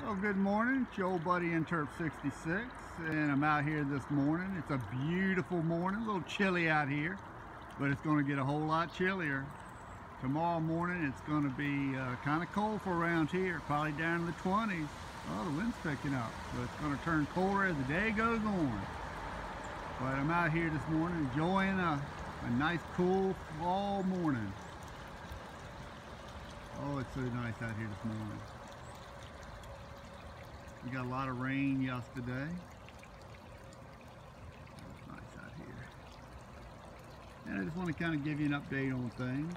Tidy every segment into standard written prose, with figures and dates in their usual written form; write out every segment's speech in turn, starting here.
Well, good morning. It's your old buddy Interp 66, and I'm out here this morning. It's a beautiful morning, a little chilly out here, but it's going to get a whole lot chillier. Tomorrow morning it's going to be kind of cold for around here, probably down in the 20s. Oh, the wind's picking up, so it's going to turn colder as the day goes on. But I'm out here this morning enjoying a nice cool fall morning. Oh, it's so nice out here this morning. We got a lot of rain yesterday. It's nice out here. And I just want to kind of give you an update on things.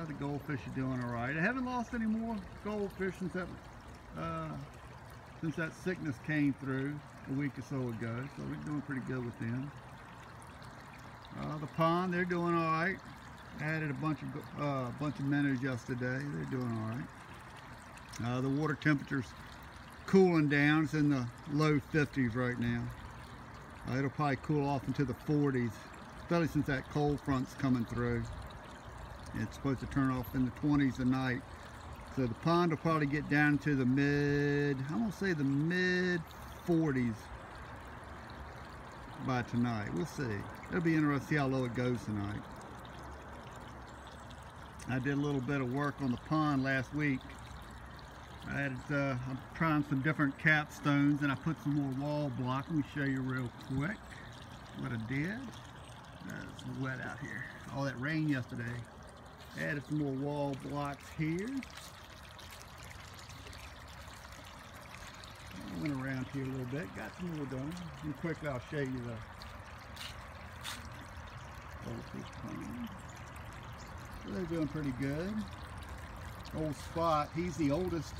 The goldfish are doing all right. I haven't lost any more goldfish since that sickness came through a week or so ago. So we're doing pretty good with them. The pond, they're doing all right. I added a bunch of minnows yesterday. They're doing all right. The water temperature's cooling down. It's in the low 50s right now. It'll probably cool off into the 40s, especially since that cold front's coming through. It's supposed to turn off in the 20s tonight. So the pond will probably get down to the I'm gonna say the mid 40s by tonight. We'll see. It'll be interesting to see how low it goes tonight. I did a little bit of work on the pond last week. I'm trying some different capstones, and I put some more wall block. Let me show you real quick what I did. It's wet out here. All that rain yesterday. Added some more wall blocks here. I went around here a little bit, got some more done. And quickly I'll show you the goldfish pond. So they're doing pretty good. Old Spot, he's the oldest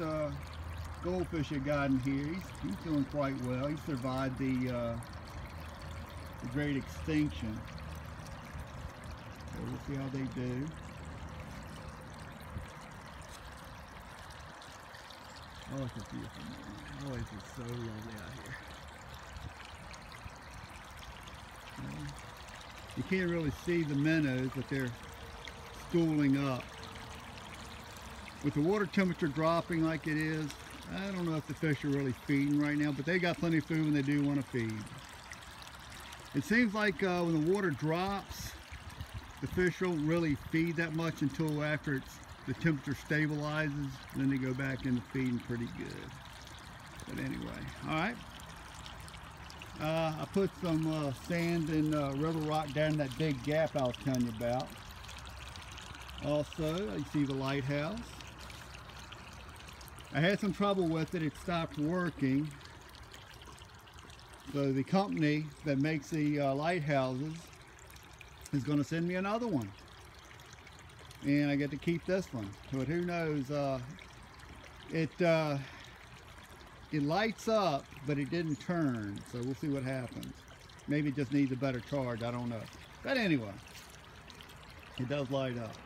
goldfish I got in here. He's doing quite well. He survived the Great Extinction. So we'll see how they do. Oh, it's a beautiful morning. Oh, it's just so lovely out here. You can't really see the minnows, but they're schooling up. With the water temperature dropping like it is, I don't know if the fish are really feeding right now, but they got plenty of food when they do want to feed. It seems like when the water drops, the fish don't really feed that much until after the temperature stabilizes, then they go back into feeding pretty good. But anyway, all right. I put some sand and river rock down in that big gap I was telling you about. Also, you see the lighthouse. I had some trouble with it. It stopped working. So the company that makes the lighthouses is going to send me another one. And I get to keep this one. But who knows? It lights up, but it didn't turn. So we'll see what happens. Maybe it just needs a better charge. I don't know. But anyway, it does light up.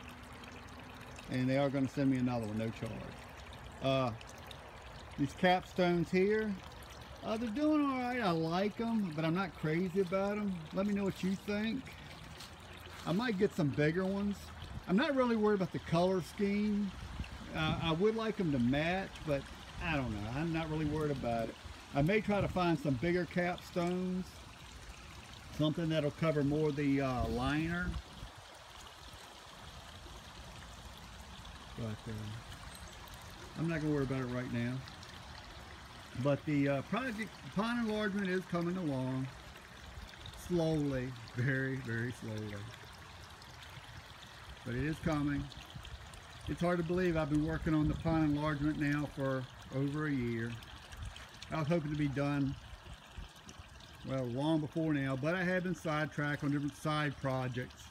And they are going to send me another one, no charge. These capstones here, they're doing all right. I like them, but I'm not crazy about them. Let me know what you think. I might get some bigger ones. I'm not really worried about the color scheme. I would like them to match, but I don't know. I'm not really worried about it. I may try to find some bigger capstones, something that'll cover more of the liner. But I'm not going to worry about it right now. But the project pond enlargement is coming along slowly, very, very slowly. But it is coming. It's hard to believe I've been working on the pond enlargement now for over a year. I was hoping to be done, well, long before now, but I have been sidetracked on different side projects.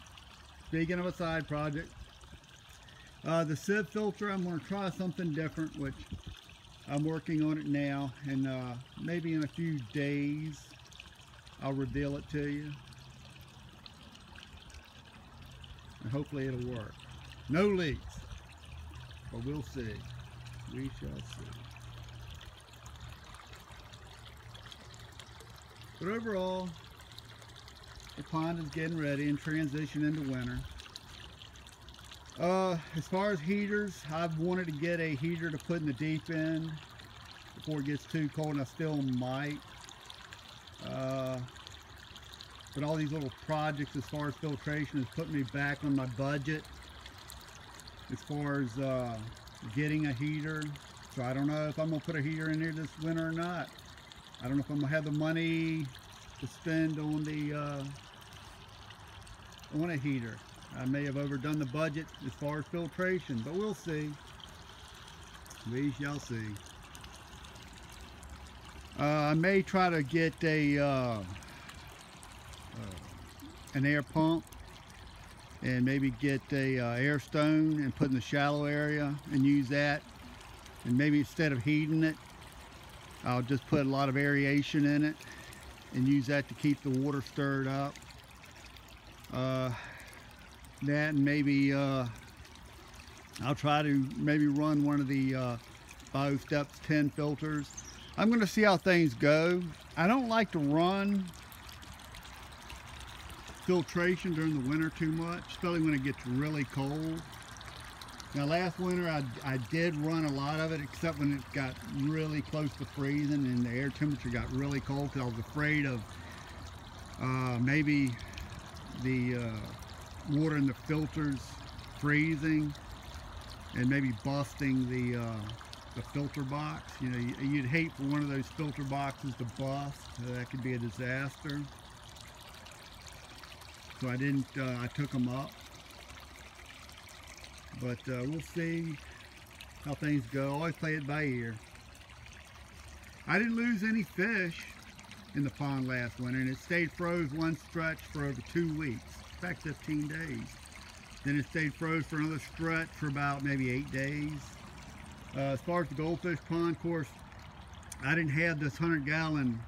Speaking of a side project, the sieve filter, I'm going to try something different, which I'm working on it now, and maybe in a few days I'll reveal it to you, and hopefully it'll work. No leaks, but we'll see. We shall see. But overall, the pond is getting ready and transition into winter. As far as heaters, I've wanted to get a heater to put in the deep end before it gets too cold, and I still might. But all these little projects as far as filtration has put me back on my budget as far as getting a heater. So I don't know if I'm going to put a heater in here this winter or not. I don't know if I'm going to have the money to spend on a heater. I may have overdone the budget as far as filtration, but we'll see. We shall see. I may try to get an air pump and maybe get a air stone and put in the shallow area and use that. And maybe instead of heating it, I'll just put a lot of aeration in it and use that to keep the water stirred up. That, and maybe I'll try to maybe run one of the BioSteps 10 filters. I'm going to see how things go. I don't like to run filtration during the winter too much, especially when it gets really cold. Now last winter I did run a lot of it, except when it got really close to freezing and the air temperature got really cold, because I was afraid of maybe the water in the filters freezing and maybe busting the filter box. You know, you'd hate for one of those filter boxes to bust. That could be a disaster. So I didn't, I took them up. But we'll see how things go. Always play it by ear. I didn't lose any fish in the pond last winter, and it stayed froze one stretch for over 2 weeks. In fact, 15 days. Then it stayed froze for another stretch for about maybe 8 days. As far as the goldfish pond, of course, I didn't have this 100-gallon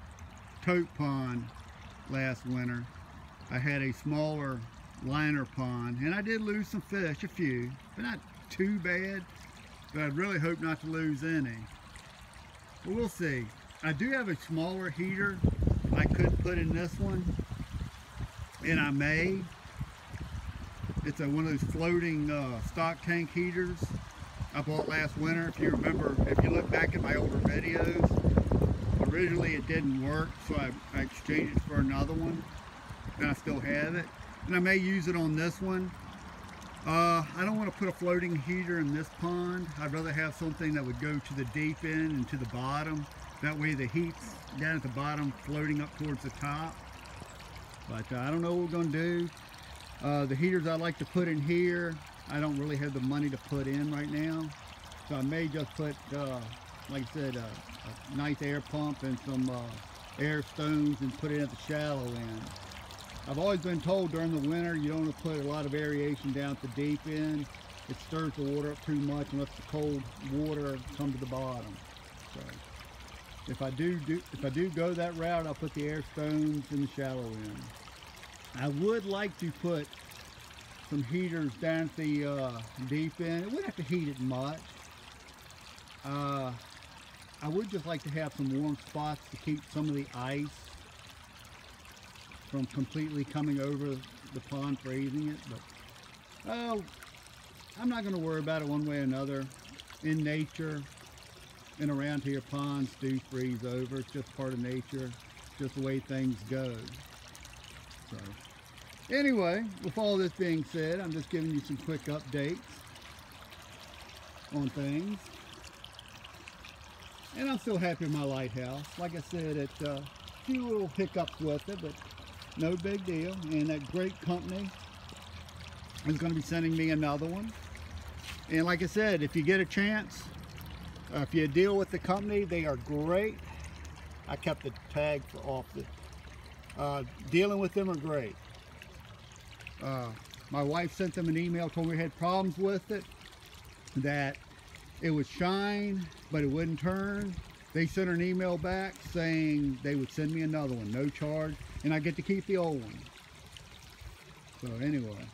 tote pond last winter. I had a smaller liner pond, and I did lose some fish, a few, but not too bad. But I'd really hope not to lose any. But we'll see. I do have a smaller heater I could put in this one, and I may. It's one of those floating stock tank heaters I bought last winter. If you remember, if you look back at my older videos, originally it didn't work, so I exchanged it for another one, and I still have it. And I may use it on this one. I don't want to put a floating heater in this pond. I'd rather have something that would go to the deep end and to the bottom. That way the heat's down at the bottom floating up towards the top. But I don't know what we're going to do. The heaters I like to put in here, I don't really have the money to put in right now. So I may just put, like I said, a nice air pump and some air stones and put it at the shallow end. I've always been told during the winter you don't want to put a lot of aeration down at the deep end. It stirs the water up too much and lets the cold water come to the bottom. So if I do go that route, I'll put the air stones in the shallow end. I would like to put some heaters down at the deep end. It wouldn't have to heat it much. I would just like to have some warm spots to keep some of the ice from completely coming over the pond, freezing it. But I'm not going to worry about it one way or another. In nature and around here, ponds do freeze over. It's just part of nature, just the way things go. So anyway, with all this being said, I'm just giving you some quick updates on things. And I'm still happy with my lighthouse. Like I said, it's a few little hiccups with it, but no big deal. And that great company is going to be sending me another one. And like I said, if you get a chance, if you deal with the company, they are great. I kept the tag off it. Dealing with them are great. My wife sent them an email, told me we had problems with it, that it would shine, but it wouldn't turn. They sent her an email back saying they would send me another one, no charge, and I get to keep the old one. So anyway,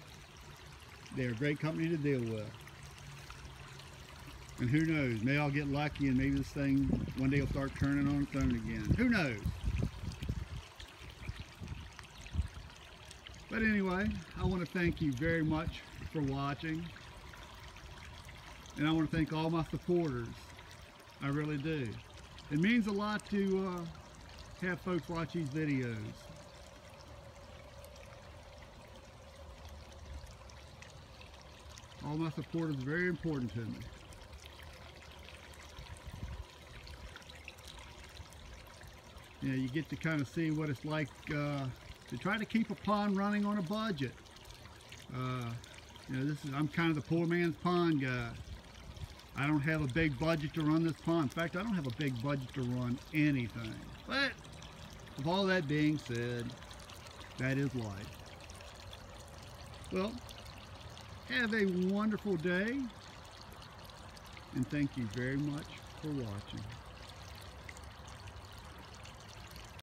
they're a great company to deal with. And who knows, maybe I'll get lucky and maybe this thing one day will start turning on its own again. Who knows? But anyway, I want to thank you very much for watching. And I want to thank all my supporters. I really do. It means a lot to have folks watch these videos. All my supporters are very important to me. You know, you get to kind of see what it's like to try to keep a pond running on a budget. You know, I'm kind of the poor man's pond guy. I don't have a big budget to run this pond. In fact, I don't have a big budget to run anything. But with all that being said, that is life. Well, have a wonderful day, and thank you very much for watching.